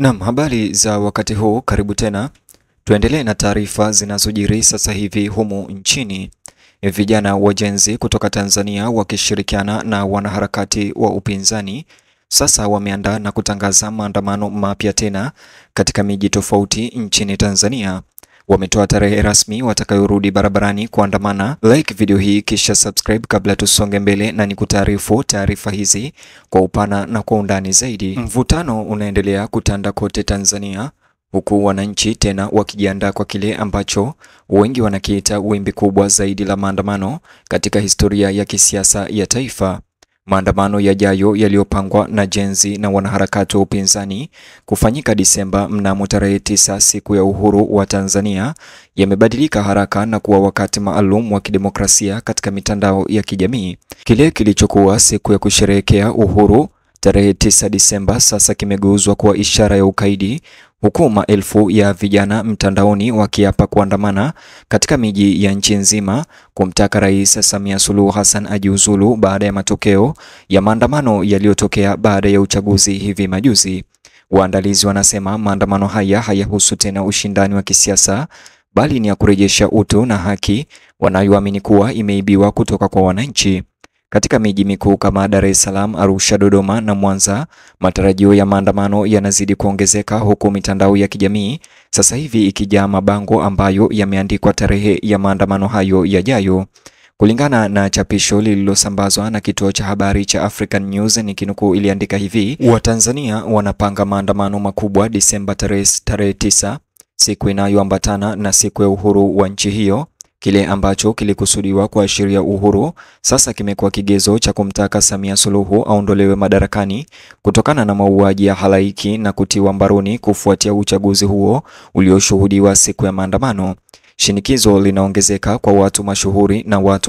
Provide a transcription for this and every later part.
Naam, habari za wakati huu, karibu tena. Tuendelee na taarifa zinazojiri sasa hivi humu nchini. Vijana wa Gen Z kutoka Tanzania wakishirikiana na wanaharakati wa upinzani sasa wameandaa na kutangaza maandamano mapya tena katika miji tofauti nchini Tanzania. Wametoa tarehe rasmi watakayorudi barabarani kuandamana. Like video hii kisha subscribe kabla tusonge mbele, na nikutaarifu taarifa hizi kwa upana na kwa undani zaidi. Mvutano unaendelea kutanda kote Tanzania, huku wananchi tena wakijiandaa kwa kile ambacho wengi wanakiita wimbi kubwa zaidi la maandamano katika historia ya kisiasa ya taifa. Maandamano yajayo yaliyopangwa na Gen Z na wanaharakati wa upinzani kufanyika Disemba mnamo tarehe 9, siku ya uhuru wa Tanzania, yamebadilika haraka na kuwa wakati maalum wa kidemokrasia katika mitandao ya kijamii. Kile kilichokuwa siku ya kusherehekea uhuru tarehe 9 Disemba sasa kimegeuzwa kuwa ishara ya ukaidi, huku maelfu ya vijana mtandaoni wakiapa kuandamana katika miji ya nchi nzima kumtaka Rais Samia Suluhu Hassan ajiuzulu baada ya matokeo ya maandamano yaliyotokea baada ya uchaguzi hivi majuzi. Waandalizi wanasema maandamano haya hayahusu tena ushindani wa kisiasa, bali ni ya kurejesha utu na haki wanayoamini kuwa imeibiwa kutoka kwa wananchi. Katika miji mikuu kama Dar es Salaam, Arusha, Dodoma na Mwanza, matarajio ya maandamano yanazidi kuongezeka, huku mitandao ya kijamii sasa hivi ikijaa mabango ambayo yameandikwa tarehe ya maandamano hayo yajayo. Kulingana na chapisho lililosambazwa na kituo cha habari cha African News, nikinukuu, iliandika hivi: Watanzania wanapanga maandamano makubwa Disemba tarehe 9, siku inayoambatana na siku ya uhuru wa nchi hiyo. Kile ambacho kilikusudiwa kuashiria uhuru sasa kimekuwa kigezo cha kumtaka Samia Suluhu aondolewe madarakani kutokana na mauaji ya halaiki na kutiwa mbaroni kufuatia uchaguzi huo ulioshuhudiwa siku ya maandamano. Shinikizo linaongezeka kwa watu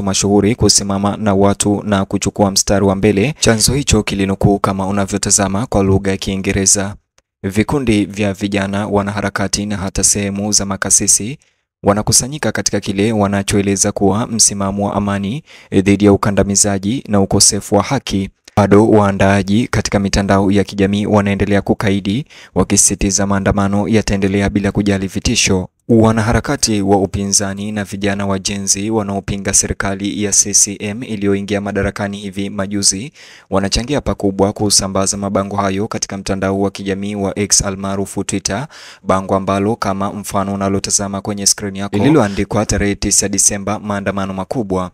mashuhuri kusimama na watu na kuchukua mstari wa mbele. Chanzo hicho kilinukuu kama unavyotazama kwa lugha ya Kiingereza: vikundi vya vijana, wanaharakati na hata sehemu za makasisi wanakusanyika katika kile wanachoeleza kuwa msimamo wa amani dhidi ya ukandamizaji na ukosefu wa haki. Bado waandaaji katika mitandao ya kijamii wanaendelea kukaidi, wakisisitiza maandamano yataendelea bila kujali vitisho. Wanaharakati wa upinzani na vijana wa Gen Z wanaopinga serikali ya CCM iliyoingia madarakani hivi majuzi wanachangia pakubwa kusambaza mabango hayo katika mtandao wa kijamii wa X almaarufu Twitter, bango ambalo kama mfano unalotazama kwenye screen yako lililoandikwa tarehe 9 Disemba, maandamano makubwa.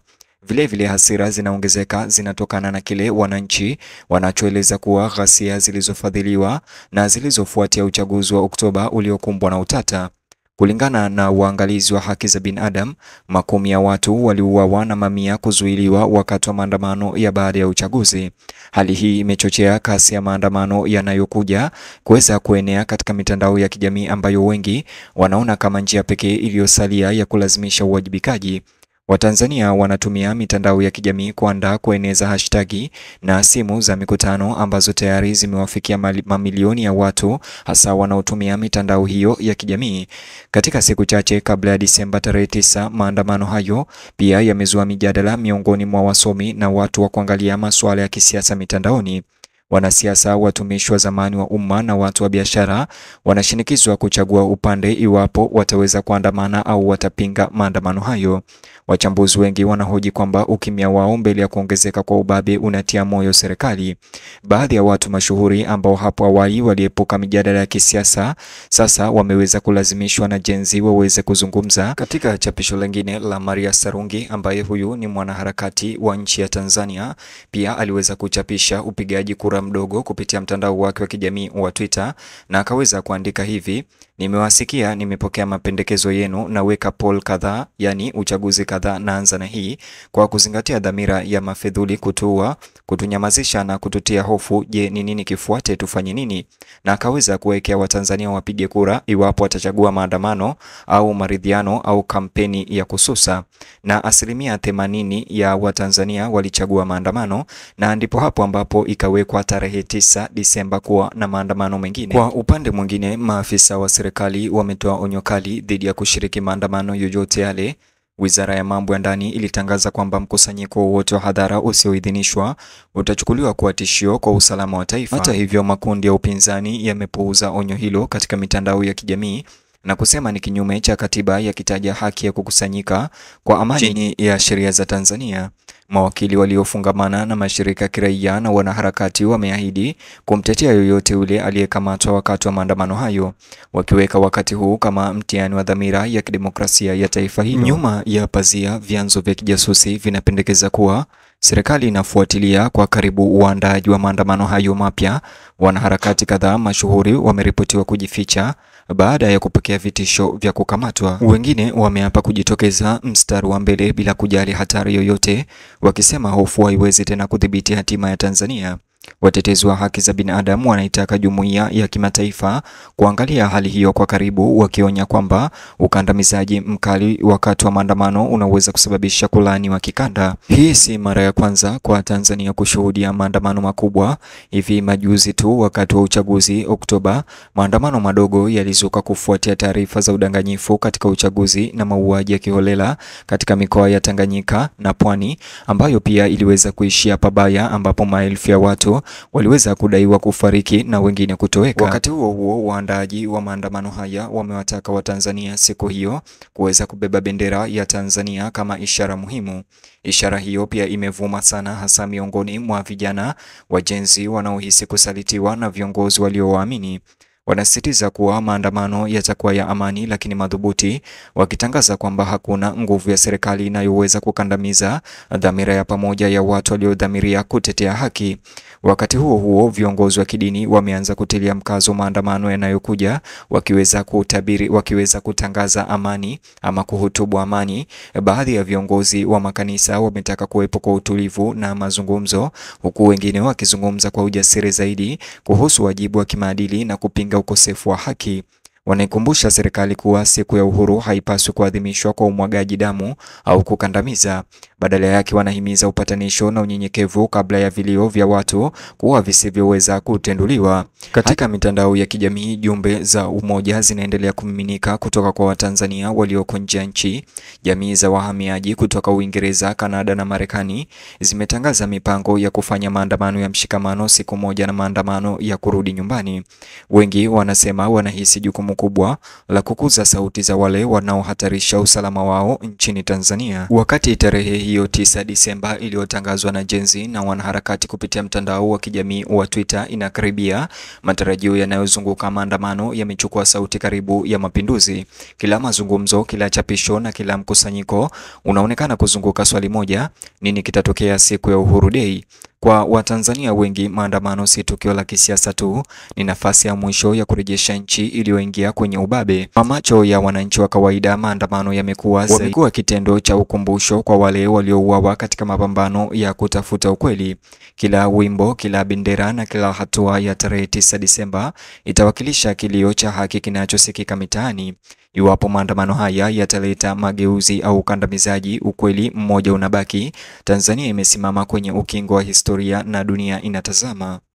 Vilevile hasira zinaongezeka zinatokana na kile wananchi wanachoeleza kuwa ghasia zilizofadhiliwa na zilizofuatia uchaguzi wa Oktoba uliokumbwa na utata. Kulingana na waangalizi wa haki za binadamu, makumi ya watu waliuawa na mamia kuzuiliwa wakati wa maandamano ya baada ya uchaguzi. Hali hii imechochea kasi ya maandamano yanayokuja kuweza kuenea katika mitandao ya kijamii ambayo wengi wanaona kama njia pekee iliyosalia ya kulazimisha uwajibikaji. Watanzania wanatumia mitandao ya kijamii kueneza hashtagi na simu za mikutano ambazo tayari zimewafikia mamilioni ya watu, hasa wanaotumia mitandao hiyo ya kijamii. Katika siku chache kabla ya Disemba tarehe 9, maandamano hayo pia yamezua mijadala miongoni mwa wasomi na watu wa kuangalia masuala ya kisiasa mitandaoni. Wanasiasa, watumishi wa zamani wa umma na watu wa biashara wanashinikizwa kuchagua upande iwapo wataweza kuandamana au watapinga maandamano hayo. Wachambuzi wengi wanahoji kwamba ukimya wao mbele ya kuongezeka kwa ubabe unatia moyo serikali. Baadhi ya watu mashuhuri ambao hapo awali waliepuka mijadala ya kisiasa sasa wameweza kulazimishwa na Gen Z waweze kuzungumza. Katika chapisho lingine la Maria Sarungi, ambaye huyu ni mwanaharakati wa nchi ya Tanzania, pia aliweza kuchapisha upigaji kura mdogo kupitia mtandao wake wa kijamii wa Twitter, na akaweza kuandika hivi: nimewasikia, nimepokea mapendekezo yenu, na weka poll kadhaa, yani uchaguzi kadhaa. Naanza na hii: kwa kuzingatia dhamira ya mafedhuli kutunyamazisha na kututia hofu, je, ni nini kifuate? Tufanye nini? Na akaweza kuwekea Watanzania wapige kura iwapo watachagua maandamano au maridhiano au kampeni ya kususa, na 80% ya Watanzania walichagua maandamano, na ndipo hapo ambapo ikawekwa tarehe 9 Disemba kuwa na maandamano mengine. Kwa upande mwingine, maafisa wa serikali wametoa onyo kali dhidi ya kushiriki maandamano yoyote yale. Wizara ya mambo ya ndani ilitangaza kwamba mkusanyiko wowote wa hadhara usioidhinishwa utachukuliwa kuwa tishio kwa usalama wa taifa. Hata hivyo, makundi ya upinzani yamepuuza onyo hilo katika mitandao ya kijamii na kusema ni kinyume cha katiba, yakitaja haki ya kukusanyika kwa amani chini ya sheria za Tanzania. Mawakili waliofungamana na mashirika ya kiraia na wanaharakati wameahidi kumtetea yoyote yule aliyekamatwa wakati wa maandamano hayo, wakiweka wakati huu kama mtihani wa dhamira ya kidemokrasia ya taifa hilo. Nyuma ya pazia, vyanzo vya kijasusi vinapendekeza kuwa serikali inafuatilia kwa karibu uandaaji wa maandamano hayo mapya. Wanaharakati kadhaa mashuhuri wameripotiwa kujificha baada ya kupokea vitisho vya kukamatwa. Wengine wameapa kujitokeza mstari wa mbele bila kujali hatari yoyote, wakisema hofu haiwezi tena kudhibiti hatima ya Tanzania. Watetezi wa haki za binadamu wanaitaka jumuiya ya kimataifa kuangalia hali hiyo kwa karibu, wakionya kwamba ukandamizaji mkali wakati wa maandamano unaweza kusababisha kulaaniwa kikanda. Hii si mara ya kwanza kwa Tanzania kushuhudia maandamano makubwa. Hivi majuzi tu, wakati wa uchaguzi Oktoba, maandamano madogo yalizuka kufuatia taarifa za udanganyifu katika uchaguzi na mauaji ya kiholela katika mikoa ya Tanganyika na Pwani, ambayo pia iliweza kuishia pabaya, ambapo maelfu ya watu waliweza kudaiwa kufariki na wengine kutoweka. Wakati huo huo, waandaaji wa maandamano haya wamewataka Watanzania siku hiyo kuweza kubeba bendera ya Tanzania kama ishara muhimu. Ishara hiyo pia imevuma sana, hasa miongoni mwa vijana wa Gen Z wanaohisi kusalitiwa na viongozi waliowaamini. Wanasisitiza kuwa maandamano yatakuwa ya amani lakini madhubuti, wakitangaza kwamba hakuna nguvu ya serikali inayoweza kukandamiza dhamira ya pamoja ya watu waliodhamiria kutetea haki. Wakati huo huo, viongozi wa kidini wameanza kutilia mkazo maandamano yanayokuja, wakiweza kutangaza amani ama kuhutubu amani. Baadhi ya viongozi wa makanisa wametaka kuwepo kwa utulivu na mazungumzo, huku wengine wakizungumza kwa ujasiri zaidi kuhusu wajibu wa kimaadili na kupinga ukosefu wa haki. Wanaikumbusha serikali kuwa siku ya uhuru haipaswi kuadhimishwa kwa umwagaji damu au kukandamiza. Badala yake, wanahimiza upatanisho na unyenyekevu kabla ya vilio vya watu kuwa visivyoweza kutenduliwa. Katika mitandao ya kijamii, jumbe za umoja zinaendelea kumiminika kutoka kwa Watanzania walioko nje ya nchi. Jamii za wahamiaji kutoka Uingereza, Kanada na Marekani zimetangaza mipango ya kufanya maandamano ya mshikamano siku moja na maandamano ya kurudi nyumbani. Wengi wanasema wanahisi jukumu kubwa la kukuza sauti za wale wanaohatarisha usalama wao nchini Tanzania. Wakati tarehe hiyo 9 Disemba iliyotangazwa na Gen Z na wanaharakati kupitia mtandao wa kijamii wa Twitter inakaribia, matarajio yanayozunguka maandamano yamechukua sauti karibu ya mapinduzi. Kila mazungumzo, kila chapisho na kila mkusanyiko unaonekana kuzunguka swali moja: nini kitatokea siku ya Uhuru Day? Kwa Watanzania wengi, maandamano si tukio la kisiasa tu, ni nafasi ya mwisho ya kurejesha nchi iliyoingia kwenye ubabe. Kwa macho ya wananchi wa kawaida, maandamano yamekuwa kitendo cha ukumbusho kwa wale waliouawa katika mapambano ya kutafuta ukweli. Kila wimbo, kila bendera na kila hatua ya tarehe 9 Disemba itawakilisha kilio cha haki kinachosikika mitaani. Iwapo maandamano haya yataleta mageuzi au ukandamizaji, ukweli mmoja unabaki: Tanzania imesimama kwenye ukingo wa historia na dunia inatazama.